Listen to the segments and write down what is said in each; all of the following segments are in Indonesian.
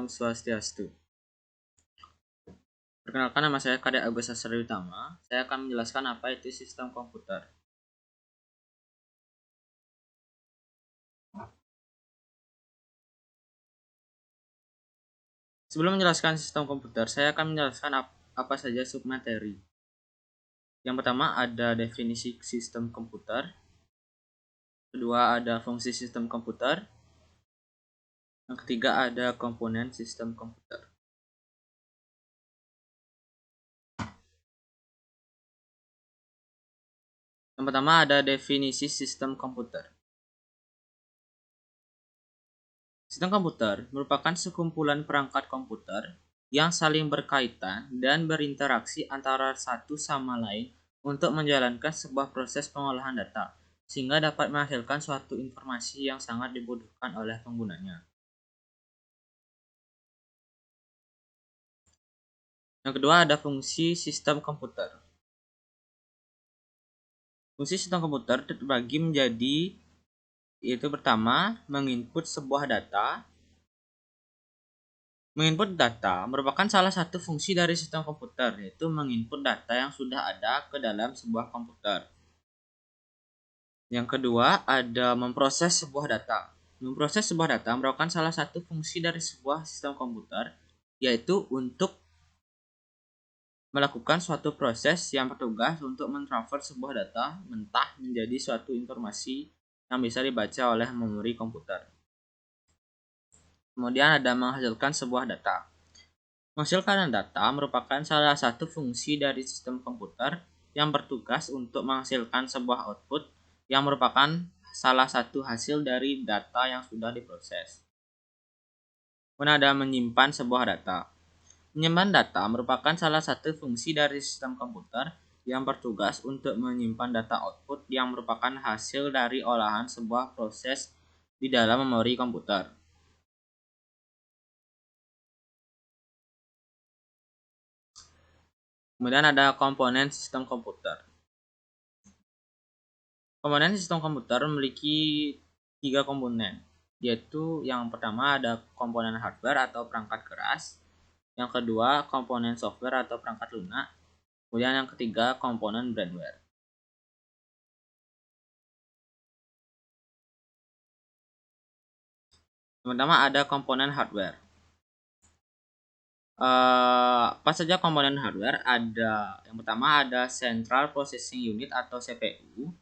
Swastiastu. Perkenalkan, nama saya Kadek Agus Sasriutama. Saya akan menjelaskan apa itu sistem komputer. Sebelum menjelaskan sistem komputer, saya akan menjelaskan apa saja submateri. Yang pertama ada definisi sistem komputer. Kedua ada fungsi sistem komputer. Yang ketiga ada komponen sistem komputer. Yang pertama ada definisi sistem komputer. Sistem komputer merupakan sekumpulan perangkat komputer yang saling berkaitan dan berinteraksi antara satu sama lain untuk menjalankan sebuah proses pengolahan data, sehingga dapat menghasilkan suatu informasi yang sangat dibutuhkan oleh penggunanya. Yang kedua ada fungsi sistem komputer. Fungsi sistem komputer terbagi menjadi, yaitu pertama, menginput sebuah data. Menginput data merupakan salah satu fungsi dari sistem komputer, yaitu menginput data yang sudah ada ke dalam sebuah komputer. Yang kedua ada memproses sebuah data. Memproses sebuah data merupakan salah satu fungsi dari sebuah sistem komputer, yaitu untuk melakukan suatu proses yang bertugas untuk mentransfer sebuah data mentah menjadi suatu informasi yang bisa dibaca oleh memori komputer. Kemudian ada menghasilkan sebuah data. Menghasilkan data merupakan salah satu fungsi dari sistem komputer yang bertugas untuk menghasilkan sebuah output yang merupakan salah satu hasil dari data yang sudah diproses. Kemudian ada menyimpan sebuah data. Menyimpan data merupakan salah satu fungsi dari sistem komputer yang bertugas untuk menyimpan data output yang merupakan hasil dari olahan sebuah proses di dalam memori komputer. Kemudian ada komponen sistem komputer. Komponen sistem komputer memiliki 3 komponen, yaitu yang pertama ada komponen hardware atau perangkat keras, yang kedua komponen software atau perangkat lunak, kemudian yang ketiga komponen firmware. Pertama ada komponen hardware. Apa saja komponen hardware? Ada yang pertama ada Central Processing Unit atau CPU.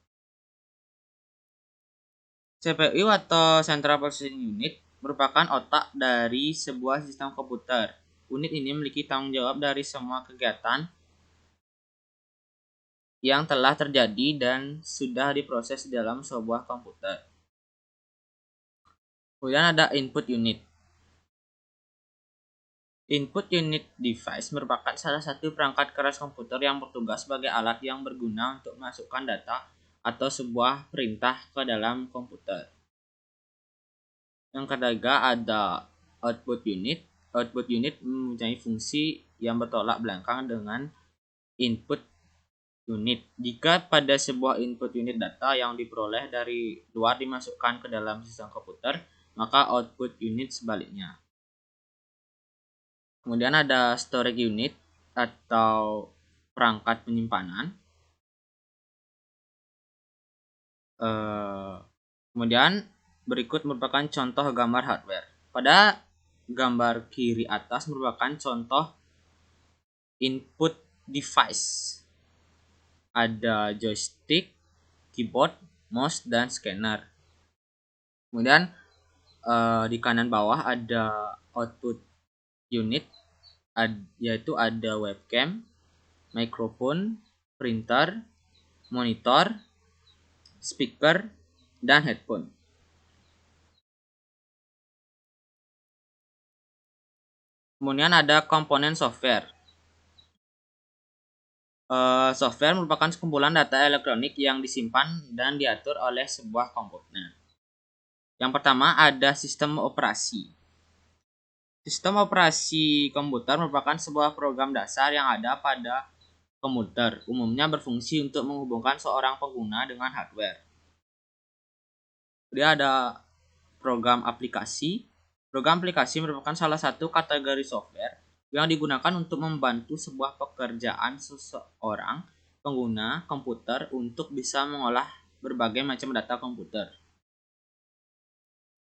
CPU atau Central Processing Unit merupakan otak dari sebuah sistem komputer. Unit ini memiliki tanggung jawab dari semua kegiatan yang telah terjadi dan sudah diproses dalam sebuah komputer. Kemudian ada input unit. Input unit device merupakan salah satu perangkat keras komputer yang bertugas sebagai alat yang berguna untuk memasukkan data atau sebuah perintah ke dalam komputer. Yang ketiga ada output unit. Output unit mempunyai fungsi yang bertolak belakang dengan input unit. Jika pada sebuah input unit data yang diperoleh dari luar dimasukkan ke dalam sistem komputer, maka output unit sebaliknya. Kemudian ada storage unit atau perangkat penyimpanan. Kemudian berikut merupakan contoh gambar hardware. Pada gambar kiri atas merupakan contoh input device. Ada joystick, keyboard, mouse, dan scanner. Kemudian di kanan bawah ada output unit, yaitu ada webcam, mikrofon, printer, monitor, speaker, dan headphone. Kemudian ada komponen software. Software merupakan sekumpulan data elektronik yang disimpan dan diatur oleh sebuah komponen. Yang pertama ada sistem operasi. Sistem operasi komputer merupakan sebuah program dasar yang ada pada komputer, umumnya berfungsi untuk menghubungkan seorang pengguna dengan hardware. Kemudian ada program aplikasi. Program aplikasi merupakan salah satu kategori software yang digunakan untuk membantu sebuah pekerjaan seseorang pengguna komputer untuk bisa mengolah berbagai macam data komputer.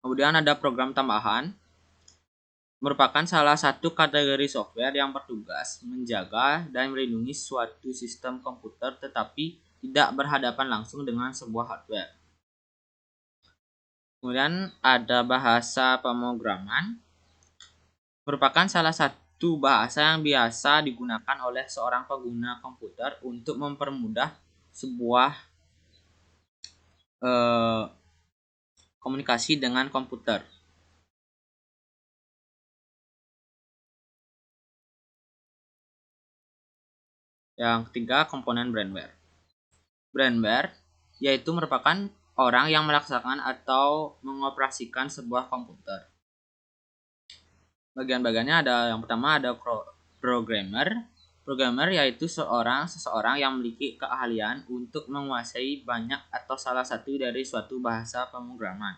Kemudian ada program tambahan, merupakan salah satu kategori software yang bertugas menjaga dan melindungi suatu sistem komputer tetapi tidak berhadapan langsung dengan sebuah hardware. Kemudian ada bahasa pemrograman, merupakan salah satu bahasa yang biasa digunakan oleh seorang pengguna komputer untuk mempermudah sebuah komunikasi dengan komputer. Yang ketiga, komponen brandware. Brandware yaitu merupakan orang yang melaksanakan atau mengoperasikan sebuah komputer. Bagian-bagiannya ada, yang pertama ada programmer. Programmer yaitu seseorang yang memiliki keahlian untuk menguasai banyak atau salah satu dari suatu bahasa pemrograman.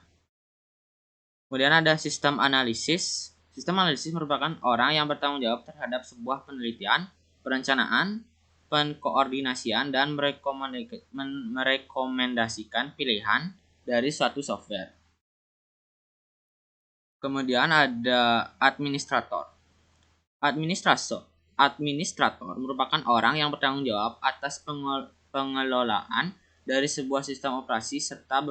Kemudian ada sistem analisis. Sistem analisis merupakan orang yang bertanggung jawab terhadap sebuah penelitian, perencanaan, pengkoordinasian, dan merekomendasikan pilihan dari suatu software. Kemudian ada administrator. Administrator merupakan orang yang bertanggung jawab atas pengelolaan dari sebuah sistem operasi serta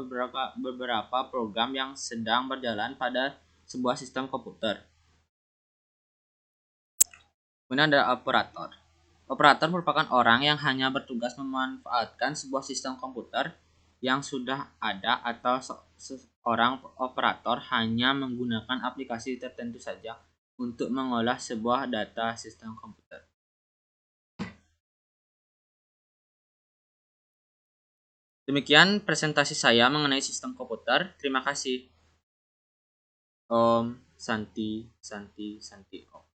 beberapa program yang sedang berjalan pada sebuah sistem komputer. Kemudian ada operator. Operator merupakan orang yang hanya bertugas memanfaatkan sebuah sistem komputer yang sudah ada atau seorang operator hanya menggunakan aplikasi tertentu saja untuk mengolah sebuah data sistem komputer. Demikian presentasi saya mengenai sistem komputer. Terima kasih. Om Santi Santi Santi Om.